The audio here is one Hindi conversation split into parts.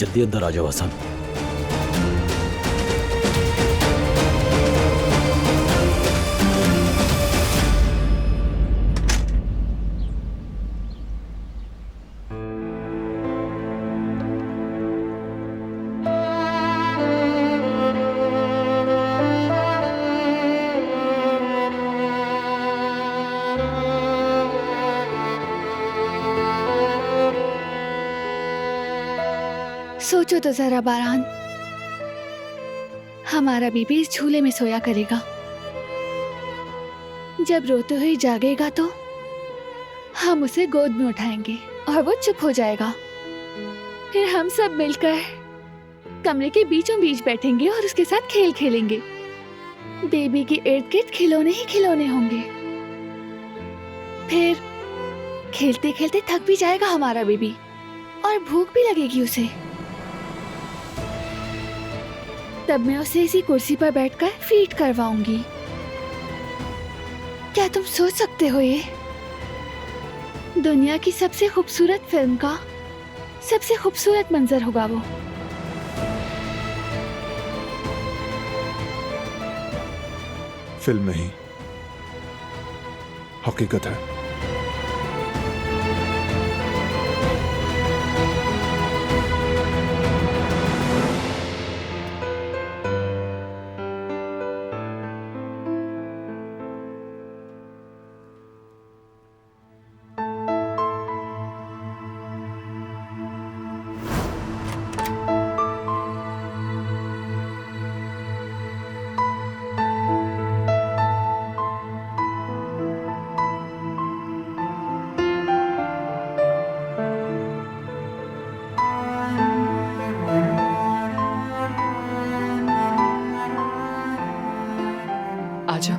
जल्दी अंदर आ जाओ हसन। सोचो तो जरा बारान, हमारा बीबी इस झूले में सोया करेगा। जब रोते हुए जागेगा तो हम उसे गोद में उठाएंगे और वो चुप हो जाएगा। फिर हम सब मिलकर कमरे के बीचों बीच बैठेंगे और उसके साथ खेल खेलेंगे। बेबी के इर्द गिर्द खिलौने ही खिलौने होंगे। फिर खेलते खेलते थक भी जाएगा हमारा बेबी और भूख भी लगेगी उसे। तब मैं उसे इसी कुर्सी पर बैठकर फीड करवाऊंगी। क्या तुम सोच सकते हो ये? दुनिया की सबसे खूबसूरत फिल्म का सबसे खूबसूरत मंजर होगा वो। फिल्म नहीं, हकीकत है। आजा।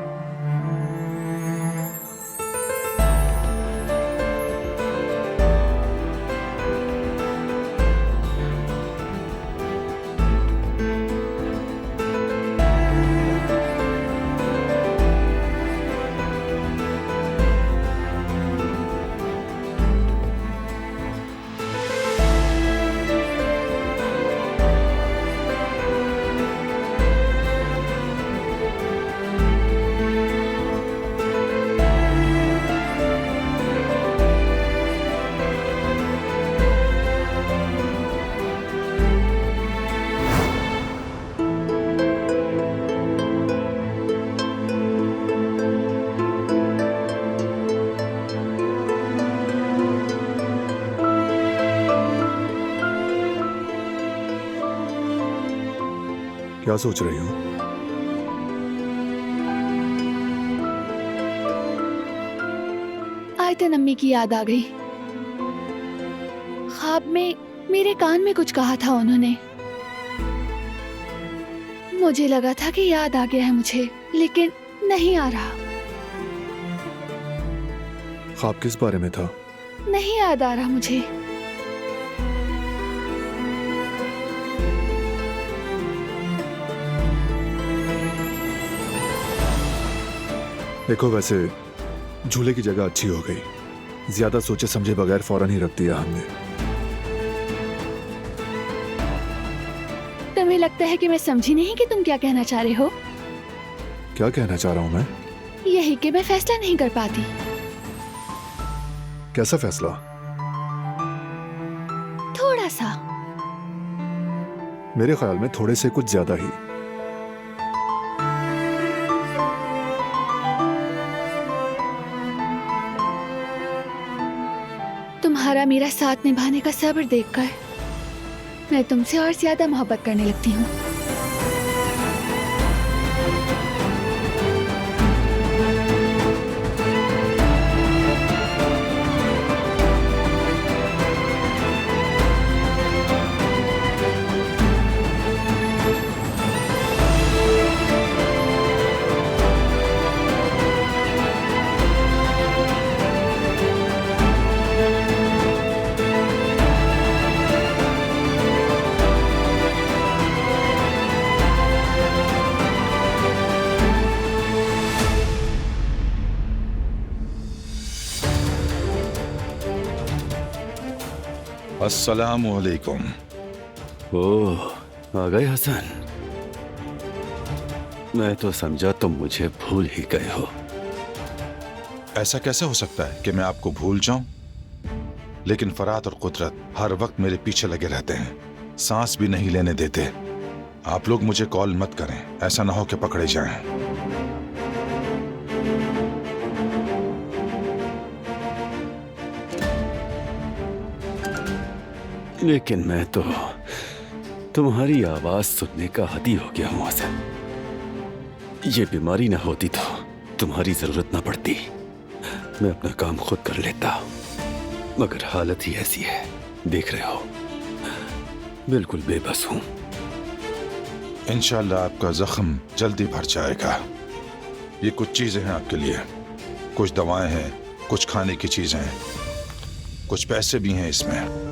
क्या सोच रही हो? आयतन अम्मी की याद आ गई। ख्वाब में मेरे कान में कुछ कहा था उन्होंने। मुझे लगा था कि याद आ गया है मुझे, लेकिन नहीं आ रहा। ख्वाब किस बारे में था? नहीं याद आ रहा मुझे। देखो, वैसे झूले की जगह अच्छी हो गई। ज्यादा सोचे समझे बगैर फौरन ही रख दिया हमने। तुम्हें लगता है कि मैं समझी नहीं कि तुम क्या कहना चाह रहे हो? क्या कहना चाह रहा हूं मैं? यही कि मैं फैसला नहीं कर पाती। कैसा फैसला? थोड़ा सा। मेरे ख्याल में थोड़े से कुछ ज्यादा ही। तुम्हारा मेरा साथ निभाने का सब्र देखकर मैं तुमसे और ज्यादा मोहब्बत करने लगती हूँ। अस्सलामुअलैकुम। ओह, आ गए हसन। मैं तो समझा तुम मुझे भूल ही गए हो। ऐसा कैसे हो सकता है कि मैं आपको भूल जाऊं? लेकिन फरात और कुदरत हर वक्त मेरे पीछे लगे रहते हैं, सांस भी नहीं लेने देते। आप लोग मुझे कॉल मत करें, ऐसा ना हो कि पकड़े जाएं। लेकिन मैं तो तुम्हारी आवाज सुनने का आदी हो गया हूं हसन। ये बीमारी ना होती तो तुम्हारी जरूरत ना पड़ती, मैं अपना काम खुद कर लेता। मगर हालत ही ऐसी है, देख रहे हो, बिल्कुल बेबस हूं। इंशाल्लाह आपका जख्म जल्दी भर जाएगा। ये कुछ चीजें हैं आपके लिए, कुछ दवाएं हैं, कुछ खाने की चीजें हैं, कुछ पैसे भी हैं इसमें।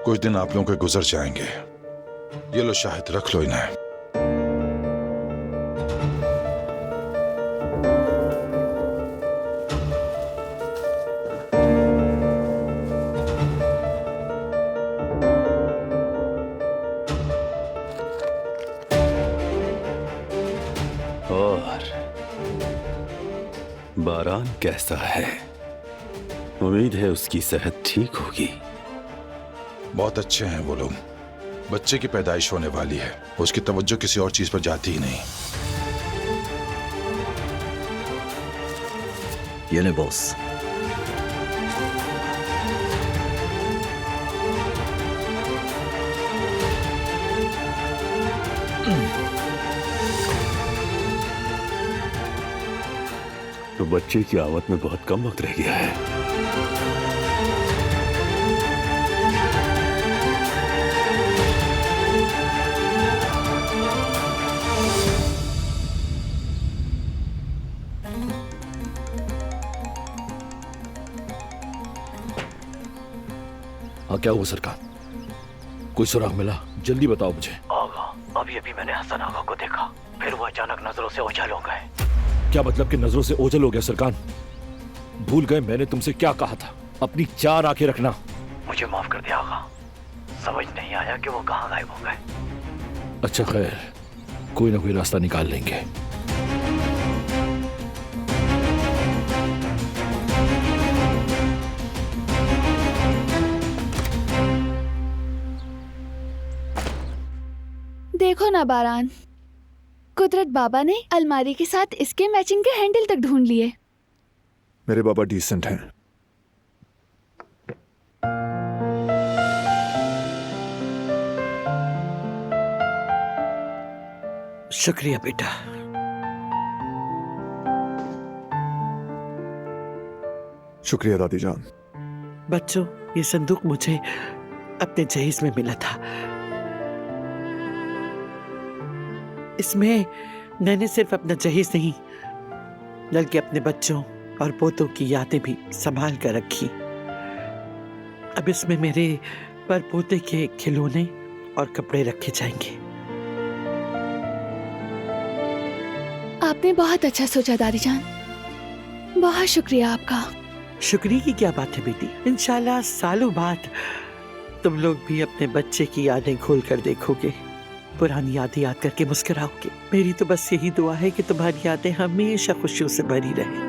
कुछ दिन आप लोगों के गुजर जाएंगे। ये लो शाहिद, रख लो इन्हें। और बारान कैसा है? उम्मीद है उसकी सेहत ठीक होगी। बहुत अच्छे हैं वो लोग। बच्चे की पैदाइश होने वाली है, उसकी तवज्जो किसी और चीज पर जाती ही नहीं। ये ले बॉस। तो बच्चे की आवत में बहुत कम वक्त रह गया है। हाँ, क्या हुआ सरकार? कोई सुराग मिला? जल्दी बताओ मुझे। आगा, अभी अभी मैंने हसन आगा को देखा, फिर वो अचानक नजरों से ओझल हो गए। क्या मतलब कि नजरों से ओझल हो गया सरकार? भूल गए मैंने तुमसे क्या कहा था? अपनी चार आंखें रखना। मुझे माफ कर दिया आगा, समझ नहीं आया कि वो कहाँ गायब हो गए। अच्छा खैर, कोई ना कोई रास्ता निकाल लेंगे। देखो ना बारान, कुदरत बाबा ने अलमारी के साथ इसके मैचिंग के हैंडल तक ढूंढ लिए। मेरे बाबा डिसेंट हैं। शुक्रिया बेटा। शुक्रिया दादी जान। बच्चों, ये संदूक मुझे अपने जहेज में मिला था। इसमें मैंने सिर्फ अपना जहेज नहीं, बल्कि अपने बच्चों और पोतों की यादें भी संभाल कर रखी। अब इसमें मेरे परपोते के खिलौने और कपड़े रखे जाएंगे। आपने बहुत अच्छा सोचा दादी जान, बहुत शुक्रिया आपका। शुक्रिया की क्या बात है बेटी, इंशाल्लाह सालों बाद तुम लोग भी अपने बच्चे की यादें खोल कर देखोगे, पुरानी यादें याद करके मुस्कुराओगे। मेरी तो बस यही दुआ है कि तुम्हारी यादें हमेशा खुशियों से भरी रहे।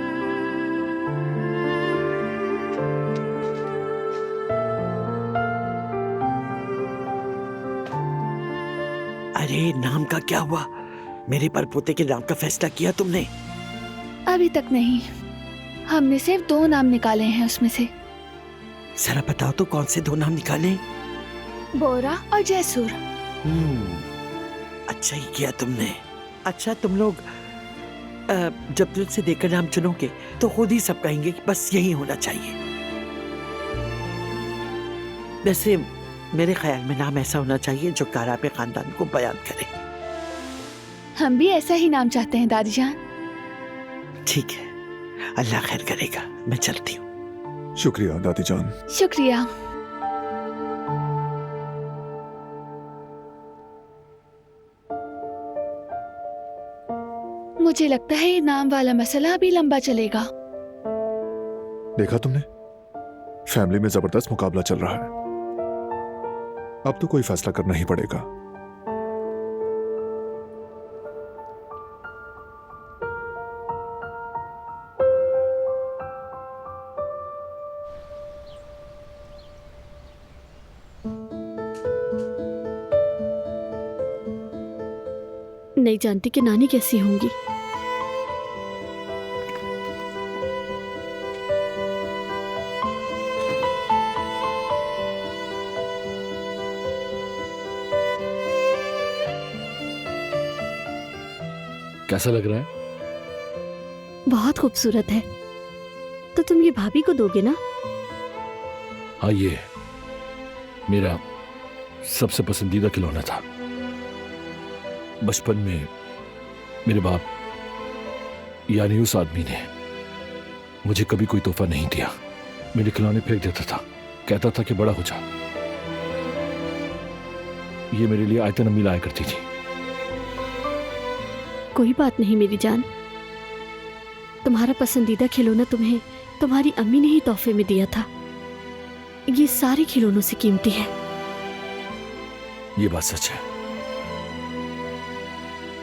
अरे नाम का क्या हुआ? मेरे परपोते के नाम का फैसला किया तुमने? अभी तक नहीं, हमने सिर्फ 2 नाम निकाले हैं उसमें से। जरा बताओ तो कौन से 2 नाम निकाले? बोरा और जैसूर। अच्छा ही किया तुमने। अच्छा तुम लोग जब दिल से देखकर नाम चुनोगे तो खुद ही सब कहेंगे कि बस यही होना चाहिए। वैसे मेरे ख्याल में नाम ऐसा होना चाहिए जो काराबे खानदान को बयान करे। हम भी ऐसा ही नाम चाहते हैं दादी जान। ठीक है, अल्लाह खैर करेगा। मैं चलती हूँ। शुक्रिया दादी जान। शुक्रिया। मुझे लगता है ये नाम वाला मसला अभी लंबा चलेगा। देखा तुमने, फैमिली में जबरदस्त मुकाबला चल रहा है। अब तो कोई फैसला करना ही पड़ेगा। नहीं जानती कि नानी कैसी होंगी। कैसा लग रहा है? बहुत खूबसूरत है। तो तुम ये भाभी को दोगे ना? हाँ, ये मेरा सबसे पसंदीदा खिलौना था। बचपन में मेरे बाप यानी उस आदमी ने मुझे कभी कोई तोहफा नहीं दिया। मेरे खिलौने फेंक देता था, कहता था कि बड़ा हो जा। ये मेरे लिए आयतन अम्मी लाया करती थी। कोई बात नहीं मेरी जान, तुम्हारा पसंदीदा खिलौना तुम्हें तुम्हारी अम्मी ने ही तोहफे में दिया था। ये सारे खिलौनों से कीमती है। ये बात सच है।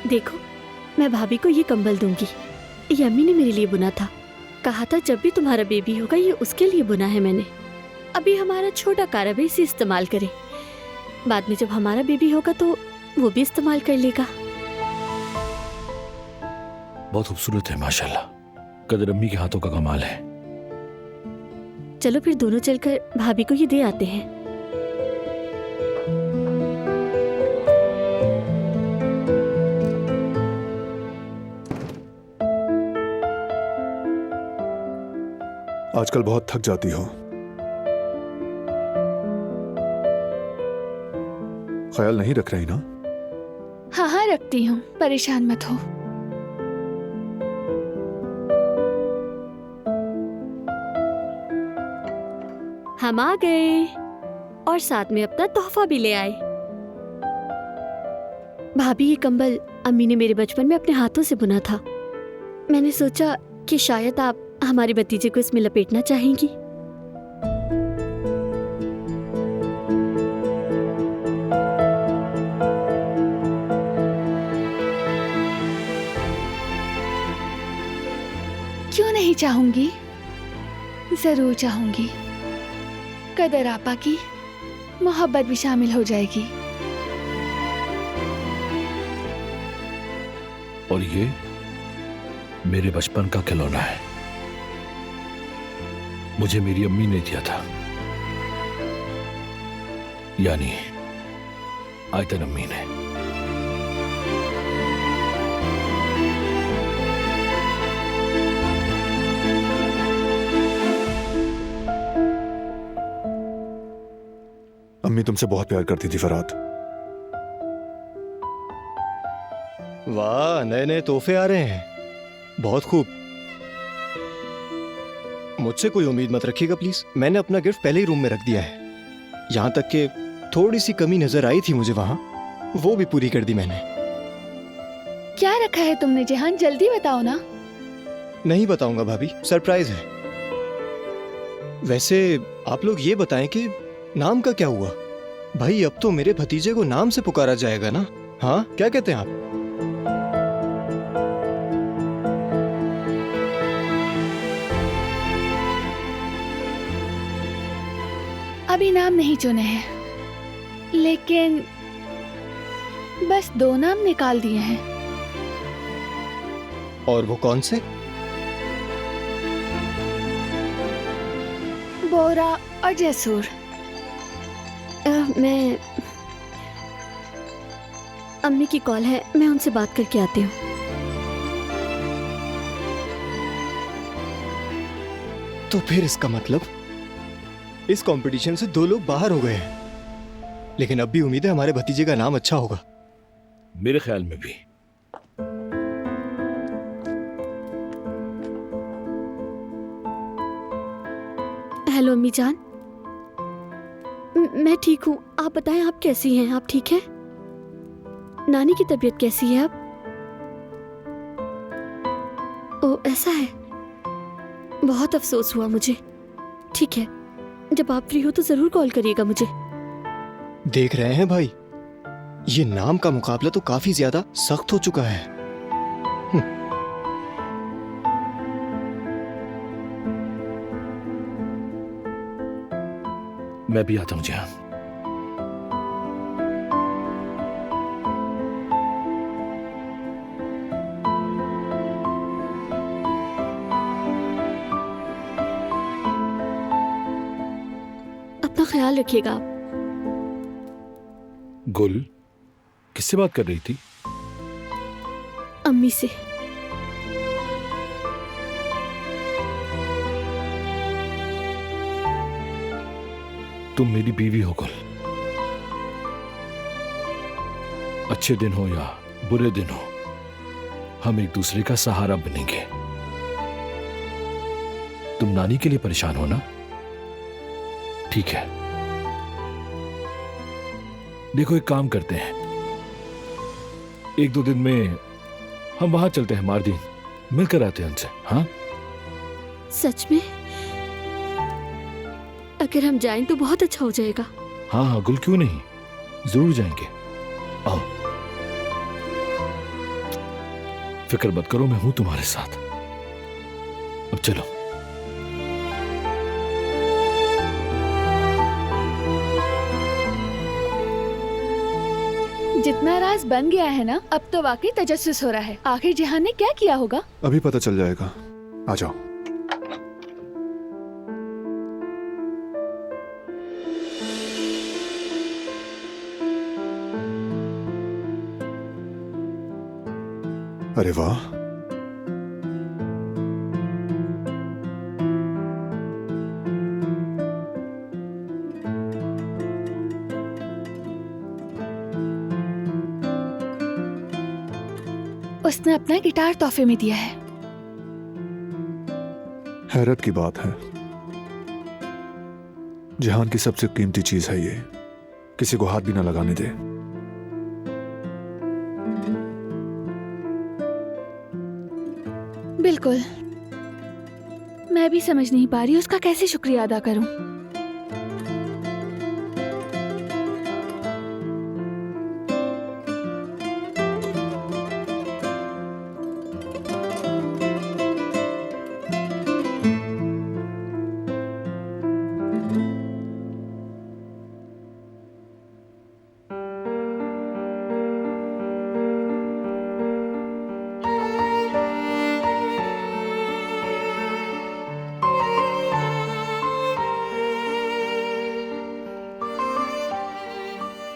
देखो, मैं भाभी को ये कंबल दूंगी। ये अम्मी ने मेरे लिए बुना था। कहा था जब भी तुम्हारा बेबी होगा ये उसके लिए बुना है मैंने। अभी हमारा छोटा कारब है, इसे इस्तेमाल करे। बाद में जब हमारा बेबी होगा तो वो भी इस्तेमाल कर लेगा। बहुत खूबसूरत है माशाल्लाह। कदर अम्मी के हाथों का कमाल है। चलो फिर दोनों चलकर भाभी को ये दे आते हैं। आजकल बहुत थक जाती हो। ख्याल नहीं रख रही ना? हाँ हाँ रखती हूँ, परेशान मत हो। हम आ गए और साथ में अपना तोहफा भी ले आए। भाभी, ये कंबल अम्मी ने मेरे बचपन में अपने हाथों से बुना था। मैंने सोचा कि शायद आप हमारे भतीजे को इसमें लपेटना चाहेंगी। क्यों नहीं चाहूंगी, जरूर चाहूंगी। कदर आपा की मोहब्बत भी शामिल हो जाएगी। और ये मेरे बचपन का खिलौना है। मुझे मेरी अम्मी ने दिया था, यानी आयतन अम्मी ने। अम्मी तुमसे बहुत प्यार करती थी फरहाद। वाह, नए नए तोहफे आ रहे हैं। बहुत खूब। मुझसे कोई उम्मीद मत रखिएगा प्लीज। मैंने अपना गिफ्ट पहले ही रूम में रख दिया है। यहां तक कि थोड़ी सी कमी नजर आई थी मुझे वहां, वो भी पूरी कर दी मैंने। क्या रखा है तुमने जहान, जल्दी बताओ ना। नहीं बताऊंगा भाभी, सरप्राइज है। वैसे आप लोग ये बताएं कि नाम का क्या हुआ? भाई, अब तो मेरे भतीजे को नाम से पुकारा जाएगा ना? हाँ, क्या कहते हैं आप? अभी नाम नहीं चुने हैं, लेकिन बस 2 नाम निकाल दिए हैं। और वो कौन से? बोरा और जैसूर। मैं अम्मी की कॉल है, मैं उनसे बात करके आती हूँ। तो फिर इसका मतलब इस कंपटीशन से 2 लोग बाहर हो गए हैं। लेकिन अब भी उम्मीद है हमारे भतीजे का नाम अच्छा होगा। मेरे ख्याल में भी। हेलो अम्मी जान, मैं ठीक हूँ। आप बताएं, आप कैसी हैं? आप ठीक हैं? नानी की तबीयत कैसी है अब? ओ, ऐसा है। बहुत अफसोस हुआ मुझे। ठीक है, जब आप फ्री हो तो जरूर कॉल करिएगा मुझे। देख रहे हैं भाई, ये नाम का मुकाबला तो काफी ज्यादा सख्त हो चुका है। मैं भी आता हूं जहां। अपना ख्याल रखिएगा आप। गुल किससे बात कर रही थी? अम्मी से। तुम मेरी बीवी हो गुल। अच्छे दिन हो या बुरे दिन हो, हम एक दूसरे का सहारा बनेंगे। तुम नानी के लिए परेशान हो ना? ठीक है, देखो एक काम करते हैं, 1-2 दिन में हम वहां चलते हैं मारदीन, मिलकर आते हैं उनसे। हाँ सच में? अगर हम जाएं तो बहुत अच्छा हो जाएगा। हाँ हाँ गुल, क्यों नहीं, जरूर जाएंगे। आओ, फिक्र मत करो, मैं हूं तुम्हारे साथ। अब चलो। जितना राज बन गया है ना, अब तो वाकई तजस्सुस हो रहा है। आखिर जिहान ने क्या किया होगा? अभी पता चल जाएगा। आ जाओ। अरे वाह, उसने अपना गिटार तोहफे में दिया है। हैरत की बात है, जहान की सबसे कीमती चीज है ये, किसी को हाथ भी ना लगाने दे। बिल्कुल, मैं भी समझ नहीं पा रही उसका कैसे शुक्रिया अदा करूं।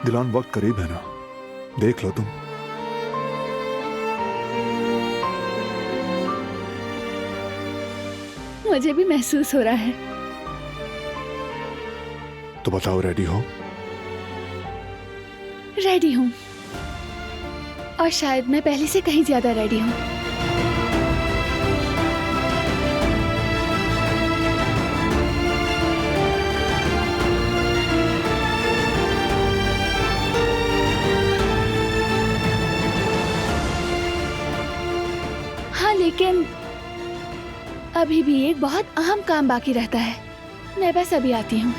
दिलान, वक्त करीब है ना, देख लो तुम। मुझे भी महसूस हो रहा है। तो बताओ, रेडी हो? रेडी हूँ, और शायद मैं पहले से कहीं ज्यादा रेडी हूँ। हाँ, लेकिन अभी भी एक बहुत अहम काम बाकी रहता है। मैं बस अभी आती हूँ।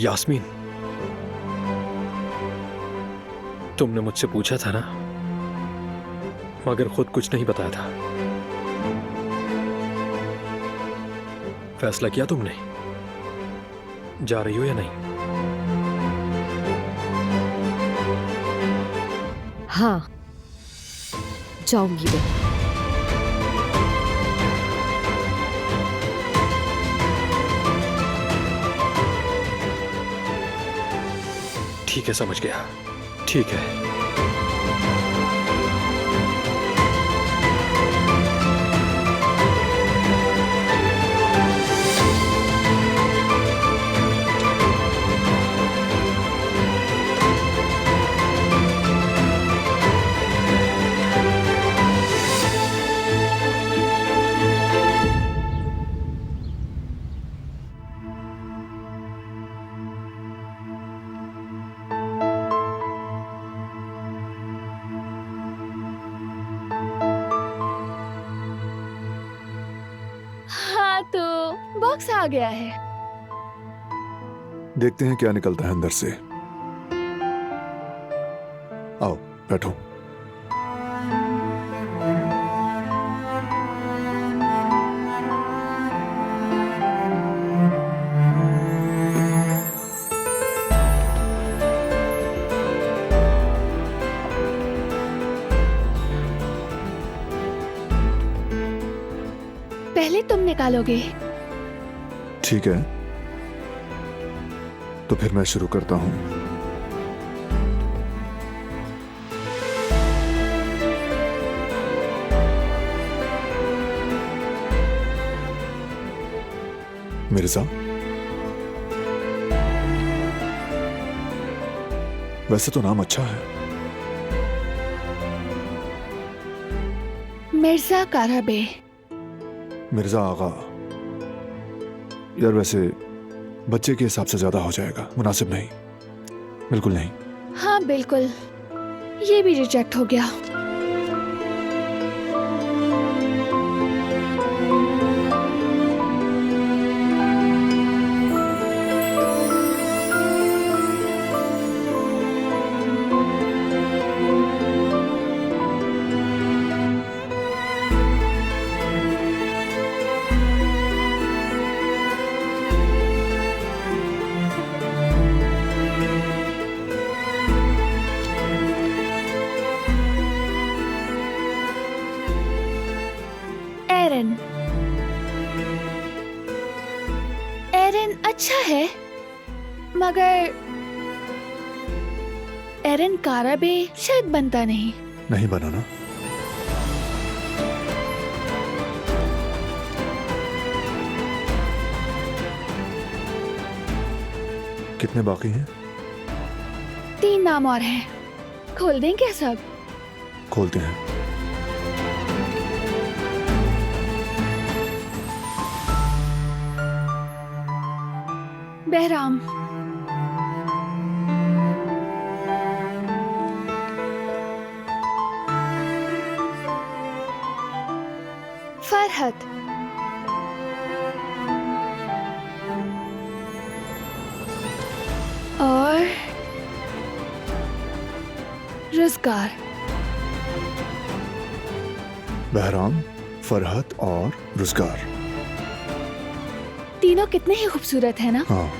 यास्मीन, तुमने मुझसे पूछा था ना, मगर खुद कुछ नहीं बताया था। फैसला किया तुमने? जा रही हो या नहीं? हाँ, जाऊंगी मैं। ठीक है, समझ गया। ठीक है। बॉक्स आ गया है। देखते हैं क्या निकलता है अंदर से। आओ बैठो। पहले तुम निकालोगे। ठीक है, तो फिर मैं शुरू करता हूं। मिर्जा, वैसे तो नाम अच्छा है। मिर्जा काराबे। मिर्जा आगा। यार वैसे बच्चे के हिसाब से ज्यादा हो जाएगा, मुनासिब नहीं, बिल्कुल नहीं। हाँ बिल्कुल, ये भी रिजेक्ट हो गया। एरन अच्छा है, मगर एरन काराबे शायद बनता नहीं बना ना। कितने बाकी हैं? 3 नाम और हैं। खोल दें क्या सब? खोलते हैं। बहराम, फरहत, और रुज़गार। बहराम, फरहत और रुज़गार। तीनों कितने ही खूबसूरत है ना? हाँ।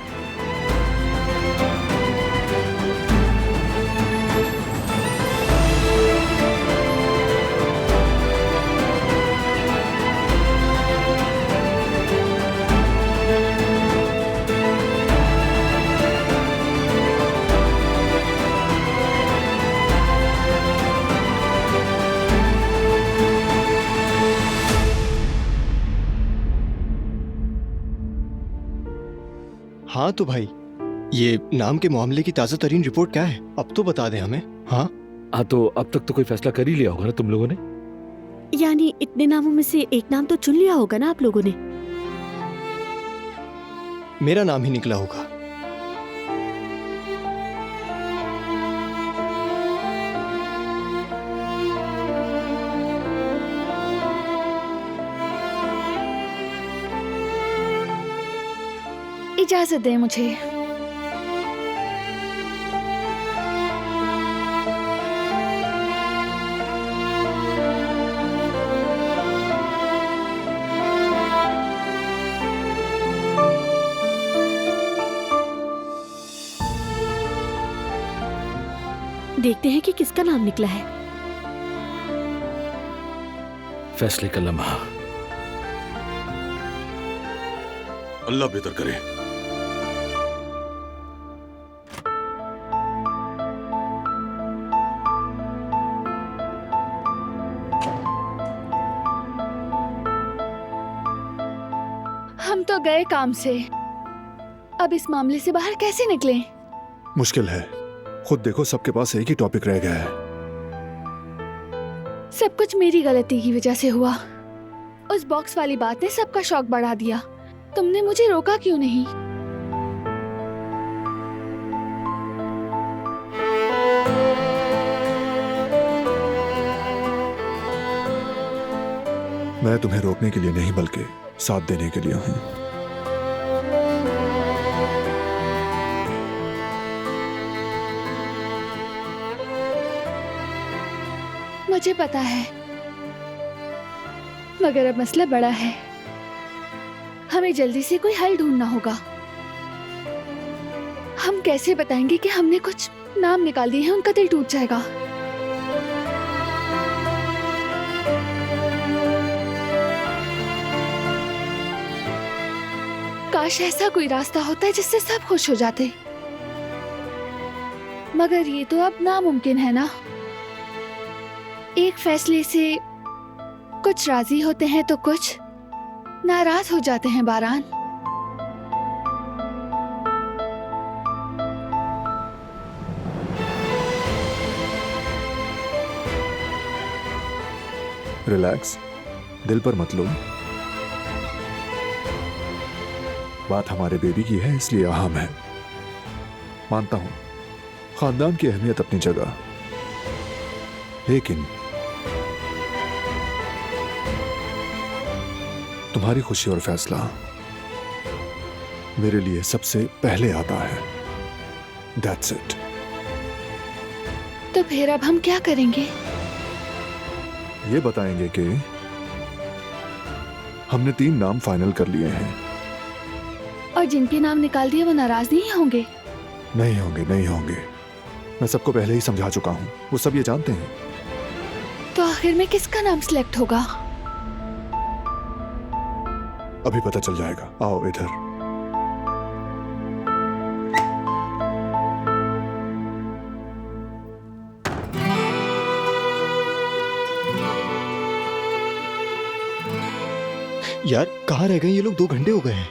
हाँ तो भाई, ये नाम के मामले की ताज़ा तरीन रिपोर्ट क्या है? अब तो बता दें हमें। हाँ हाँ, तो अब तक तो कोई फैसला कर ही लिया होगा ना तुम लोगों ने? यानी इतने नामों में से एक नाम तो चुन लिया होगा ना आप लोगों ने? मेरा नाम ही निकला होगा। इजाजत दें मुझे। देखते हैं कि किसका नाम निकला है। फैसले का लम्हा। अल्लाह बेहतर करे। हम तो गए काम से, अब इस मामले से बाहर कैसे निकलें? मुश्किल है, खुद देखो सबके पास एक ही टॉपिक रह गया है। सब कुछ मेरी गलती की वजह से हुआ। उस बॉक्स वाली बात ने सबका शौक बढ़ा दिया। तुमने मुझे रोका क्यों नहीं? मैं तुम्हें रोकने के लिए नहीं बल्कि साथ देने के लिए हूं। मुझे पता है, मगर अब मसला बड़ा है। हमें जल्दी से कोई हल ढूंढना होगा। हम कैसे बताएंगे कि हमने कुछ नाम निकाल दिए हैं? उनका दिल टूट जाएगा। काश ऐसा कोई रास्ता होता है जिससे सब खुश हो जाते, मगर ये तो अब नामुमकिन है ना। एक फैसले से कुछ राजी होते हैं तो कुछ नाराज हो जाते हैं। बारान, रिलैक्स, दिल पर मत लो। बात हमारे बेबी की है, इसलिए अहम है। मानता हूं खानदान की अहमियत अपनी जगह, लेकिन तुम्हारी खुशी और फैसला मेरे लिए सबसे पहले आता है। That's it। तो फिर अब हम क्या करेंगे? ये बताएंगे कि हमने 3 नाम फाइनल कर लिए हैं। और जिनके नाम निकाल दिए वो नाराज नहीं होंगे? नहीं होंगे, नहीं होंगे। मैं सबको पहले ही समझा चुका हूं, वो सब ये जानते हैं। तो आखिर में किसका नाम सिलेक्ट होगा? अभी पता चल जाएगा। आओ इधर। यार कहाँ रह गए ये लोग? 2 घंटे हो गए हैं।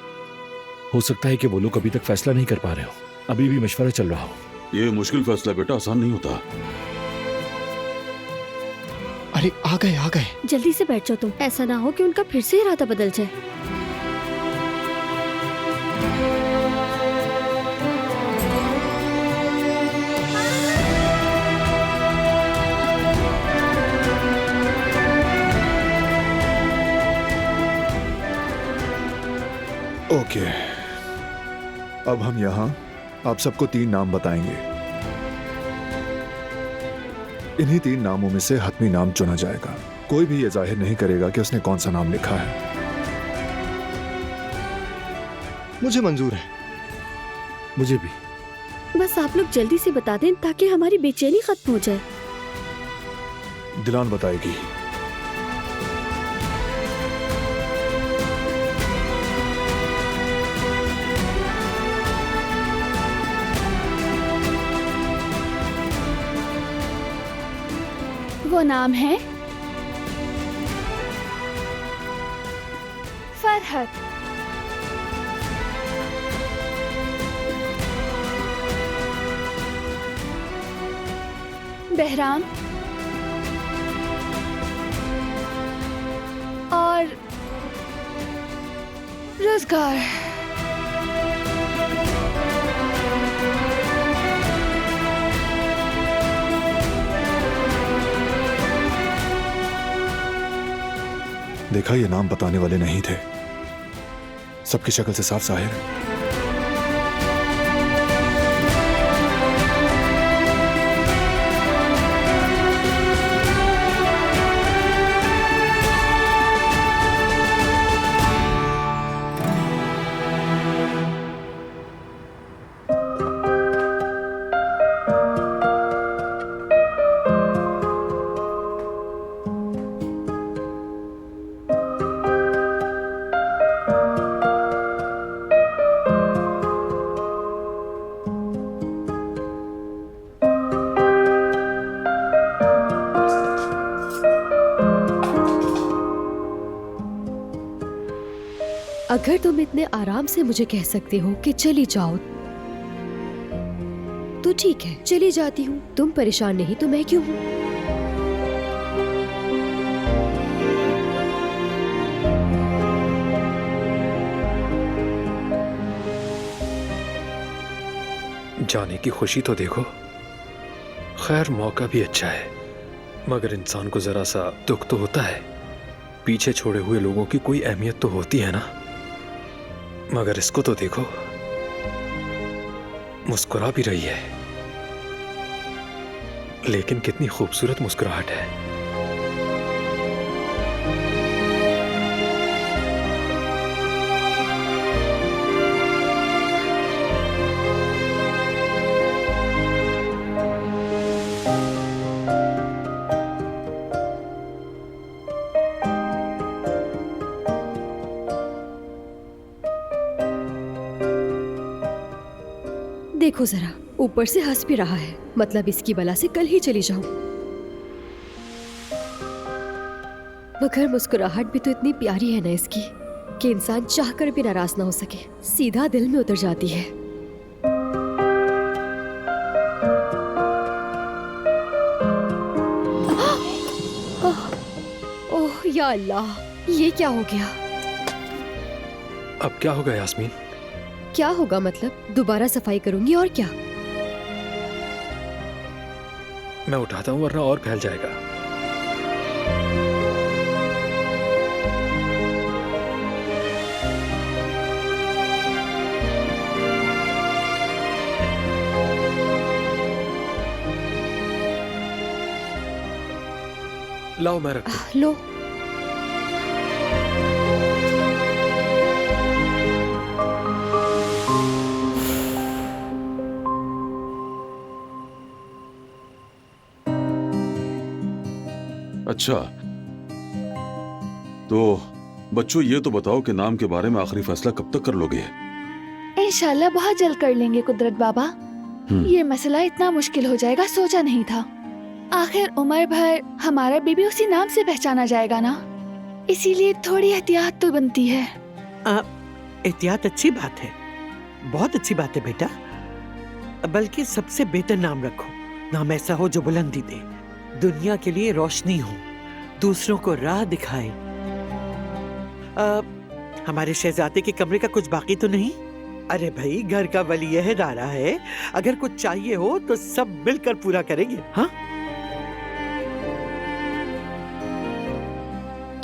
हो सकता है कि वो लोग अभी तक फैसला नहीं कर पा रहे हो। अभी भी मशवरा चल रहा हो। ये मुश्किल फैसला बेटा आसान नहीं होता। अरे आ गए, आ गए। जल्दी से बैठ जाओ तुम, ऐसा ना हो कि उनका फिर से इरादा बदल जाए। ओके, अब हम यहाँ आप सबको 3 नाम बताएंगे। इन्हीं 3 नामों में से हतमी नाम चुना जाएगा। कोई भी ये जाहिर नहीं करेगा कि उसने कौन सा नाम लिखा है। मुझे मंजूर है। मुझे भी। बस आप लोग जल्दी से बता दें ताकि हमारी बेचैनी खत्म हो जाए। दिलान बताएगी। वो नाम है फरहत। बहराम और रोजगार। देखा, ये नाम बताने वाले नहीं थे। सबकी शक्ल से साफ जाहिर है। अगर तुम इतने आराम से मुझे कह सकते हो कि चली जाओ तो ठीक है, चली जाती हूँ। तुम परेशान नहीं तो मैं क्यों हूँ? जाने की खुशी तो देखो। खैर मौका भी अच्छा है, मगर इंसान को जरा सा दुख तो होता है। पीछे छोड़े हुए लोगों की कोई अहमियत तो होती है ना। मगर इसको तो देखो, मुस्कुरा भी रही है, लेकिन कितनी खूबसूरत मुस्कुराहट है। देखो जरा, ऊपर से हंस भी रहा है, मतलब इसकी बला से कल ही चली जाऊं। मगर मुस्कुराहट भी तो इतनी प्यारी है ना इसकी कि इंसान चाहकर भी नाराज ना हो सके, सीधा दिल में उतर जाती है। ओह या अल्लाह, ये क्या हो गया? अब क्या होगा यास्मीन? क्या होगा मतलब? दोबारा सफाई करूंगी और क्या। मैं उठाता हूँ वरना और फैल जाएगा। लाओ मैं रखता हूं। लो। अच्छा, तो बच्चों ये तो बताओ कि नाम के बारे में आखिरी फैसला कब तक कर लोगे? इंशाल्लाह बहुत जल्द कर लेंगे कुदरत बाबा। ये मसला इतना मुश्किल हो जाएगा सोचा नहीं था। आखिर उम्र भर हमारा बेबी उसी नाम से पहचाना जाएगा ना, इसीलिए थोड़ी एहतियात तो बनती है। एहतियात अच्छी बात है, बहुत अच्छी बात है बेटा। बल्कि सबसे बेहतर नाम रखो, नाम ऐसा हो जो बुलंदी दे, दुनिया के लिए रोशनी हो, दूसरों को राह दिखाए। हमारे शहजादे के कमरे का कुछ बाकी तो नहीं? अरे भाई, घर का वली अहदारा है, अगर कुछ चाहिए हो तो सब मिलकर पूरा करेंगे। हाँ,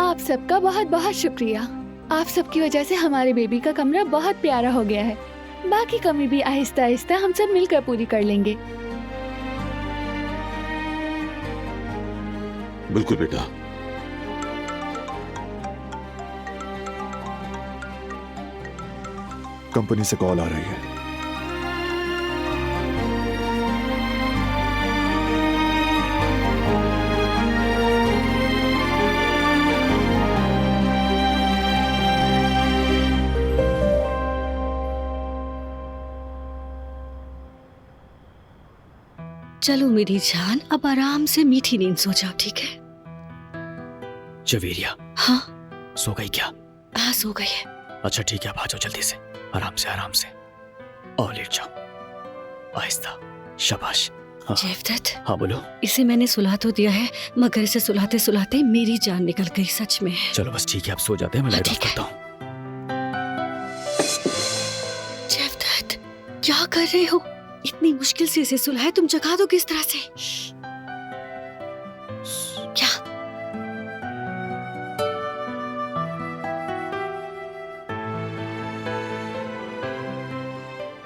आप सबका बहुत बहुत शुक्रिया। आप सबकी वजह से हमारे बेबी का कमरा बहुत प्यारा हो गया है। बाकी कमी भी आहिस्ता आहिस्ता हम सब मिलकर पूरी कर लेंगे। बिल्कुल बेटा। कंपनी से कॉल आ रही है। चलो मेरी जान, अब आराम से मीठी नींद सो जाओ, ठीक है? जवेरिया। हाँ? सो गई क्या? हाँ, सो गई है। अच्छा ठीक है, अब आ जाओ जल्दी से, आराम से आराम से। और लेट जाओ, आहिस्ता। शाबाश। हाँ। जेवदत। हाँ बोलो। इसे मैंने सुला तो दिया है, मगर इसे सुलाते सुलाते मेरी जान निकल गई, सच में। चलो बस ठीक है, अब सो जाते हैं, मैं लाइट ऑफ करता हूँ। जेवदत, क्या कर रहे हो? इतनी मुश्किल से इसे सुलाया, तुम जगा दो किस तरह से? क्या?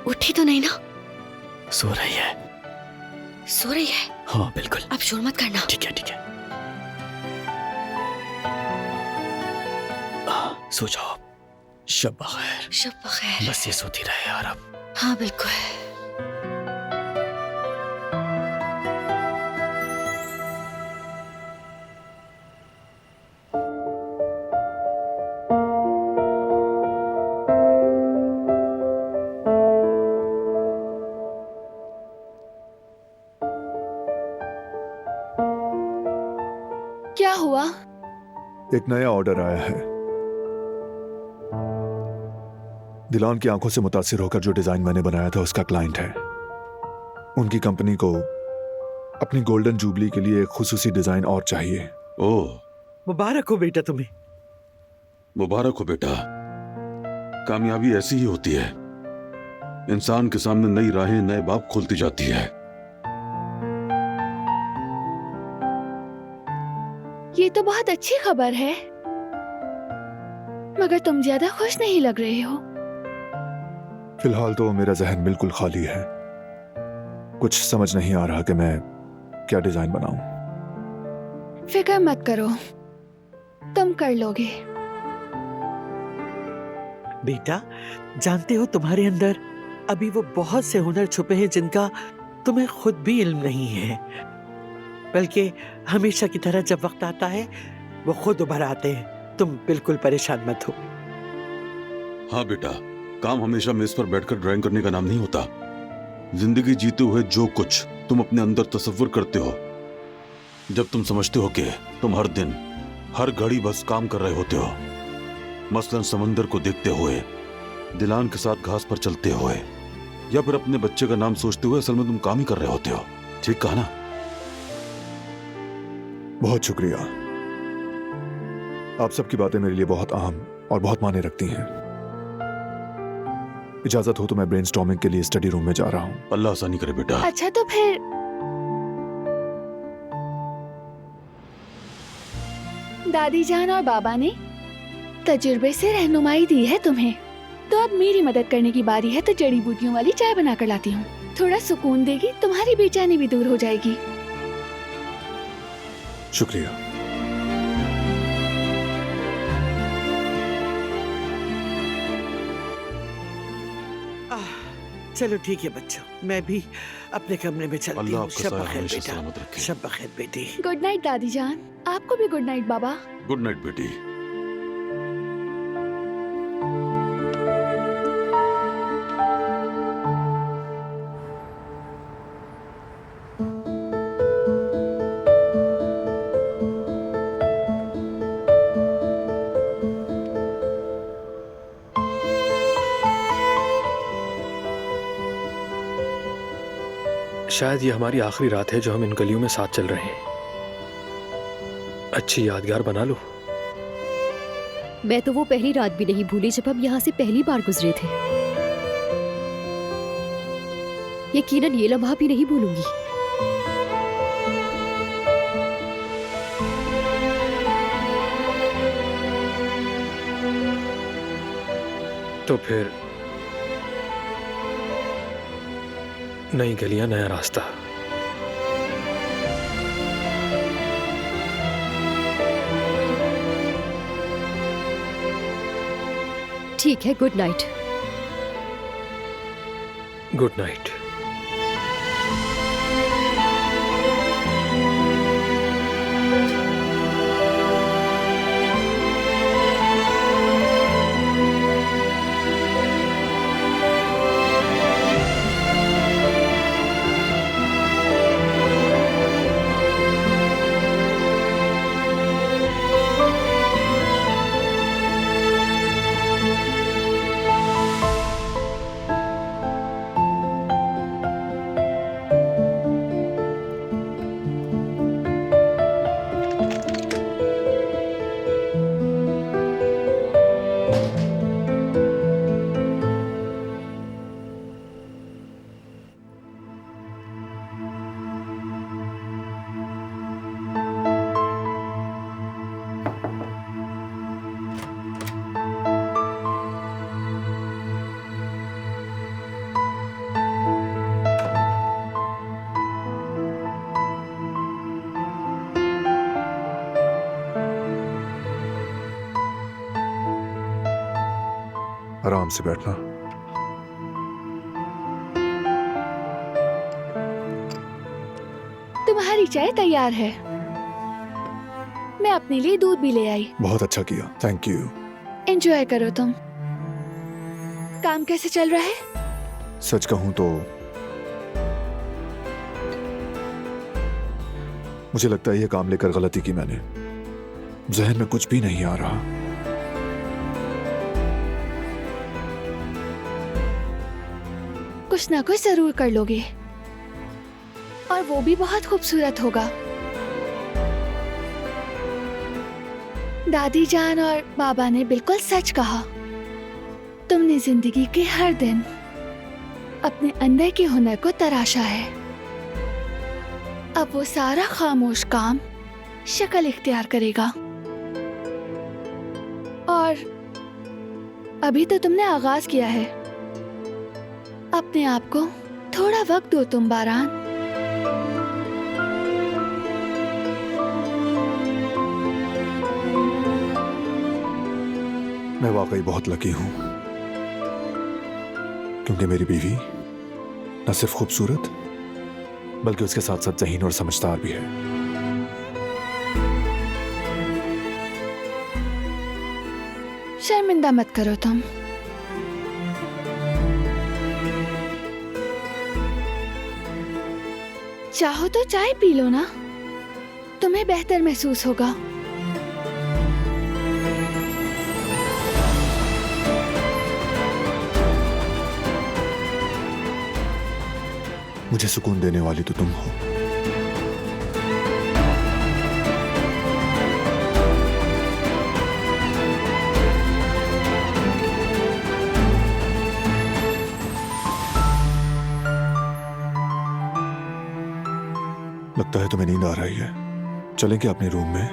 उठी तो नहीं ना? सो रही है। सो रही है? हाँ बिल्कुल। अब शोर मत करना। ठीक है ठीक है। सो जाओ। शब बखैर। शब बखैर। बस ये सोती रहे यार अब। हाँ बिल्कुल। क्या हुआ? एक नया ऑर्डर आया है। दिलान की आंखों से मुतासिर होकर जो डिजाइन मैंने बनाया था उसका क्लाइंट है। उनकी कंपनी को अपनी गोल्डन जुबली के लिए एक खुसूसी डिजाइन और चाहिए। ओह, मुबारक हो बेटा तुम्हें। मुबारक हो बेटा। कामयाबी ऐसी ही होती है, इंसान के सामने नई राहें, नए बाब खुलती जाती है। ये तो बहुत अच्छी खबर है, मगर तुम ज्यादा खुश नहीं लग रहे हो। फिलहाल तो मेरा जहन बिल्कुल खाली है, कुछ समझ नहीं आ रहा कि मैं क्या डिजाइन बनाऊं। फिक्र मत करो, तुम कर लोगे। बेटा, जानते हो तुम्हारे अंदर अभी वो बहुत से हुनर छुपे हैं जिनका तुम्हें खुद भी इल्म नहीं है, बल्कि हमेशा की तरह जब वक्त आता है वो खुद उभर आते हैं। तुम बिल्कुल परेशान मत हो। हाँ बेटा, काम हमेशा मेज पर बैठकर ड्राइंग करने का नाम नहीं होता। जिंदगी जीते हुए जो कुछ तुम अपने अंदर तसव्वुर करते हो, जब तुम समझते हो कि तुम हर दिन हर घड़ी बस काम कर रहे होते हो, मसलन समंदर को देखते हुए, दिलान के साथ घास पर चलते हुए, या फिर अपने बच्चे का नाम सोचते हुए, असल में तुम काम ही कर रहे होते हो। ठीक कहा ना? बहुत शुक्रिया। आप सबकी बातें मेरे लिए बहुत अहम और बहुत मायने रखती हैं। इजाजत हो तो मैं ब्रेनस्टॉर्मिंग के लिए स्टडी रूम में जा रहा हूं। अल्लाह आसानी करे बेटा। अच्छा तो फिर दादी जान और बाबा ने तजुर्बे से रहनुमाई दी है तुम्हें, तो अब मेरी मदद करने की बारी है। तो जड़ी बूटियों वाली चाय बनाकर लाती हूँ, थोड़ा सुकून देगी, तुम्हारी बेचैनी भी दूर हो जाएगी। शुक्रिया। चलो ठीक है बच्चों, मैं भी अपने कमरे में चलती अल्लाह हूँ। आपका शब साया बखैर हमेशा बेटा, सलामत रखे। शब बखैर बेटी। गुड नाइट दादी जान। आपको भी गुड नाइट बाबा। गुड नाइट बेटी। शायद ये हमारी आखिरी रात है जो हम इन गलियों में साथ चल रहे हैं। अच्छी यादगार बना लो। मैं तो वो पहली रात भी नहीं भूली जब हम यहाँ से पहली बार गुजरे थे। यकीनन ये लम्हा भी नहीं भूलूंगी। तो फिर नई गलियां, नया रास्ता। ठीक है, गुड नाइट। Good night. आराम से बैठना। तुम्हारी चाय तैयार है। मैं अपने लिए दूध भी ले आई। बहुत अच्छा किया, थैंक यू। एंजॉय करो तुम। काम कैसे चल रहा है? सच कहूं तो मुझे लगता है ये काम लेकर गलती की मैंने। जहन में कुछ भी नहीं आ रहा। कुछ ना कुछ जरूर कर लोगे, और वो भी बहुत खूबसूरत होगा। दादी जान और बाबा ने बिल्कुल सच कहा। तुमने जिंदगी के हर दिन अपने अंदर के हुनर को तराशा है। अब वो सारा खामोश काम शक्ल इख्तियार करेगा। और अभी तो तुमने आगाज किया है। अपने आप को थोड़ा वक्त दो तुम बारान। मैं वाकई बहुत लकी हूं, क्योंकि मेरी बीवी न सिर्फ खूबसूरत बल्कि उसके साथ साथ ज़हीन और समझदार भी है। शर्मिंदा मत करो तुम। चाहो तो चाय पी लो ना, तुम्हें बेहतर महसूस होगा। मुझे सुकून देने वाली तो तुम हो। लगता है तुम्हें नींद आ रही है, चलें क्या अपने रूम में?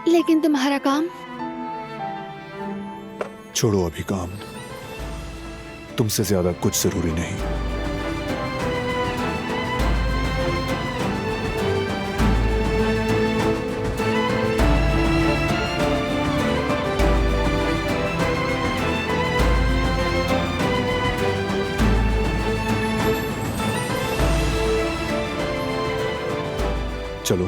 लेकिन तुम्हारा काम? छोड़ो अभी काम, तुमसे ज्यादा कुछ जरूरी नहीं। चलो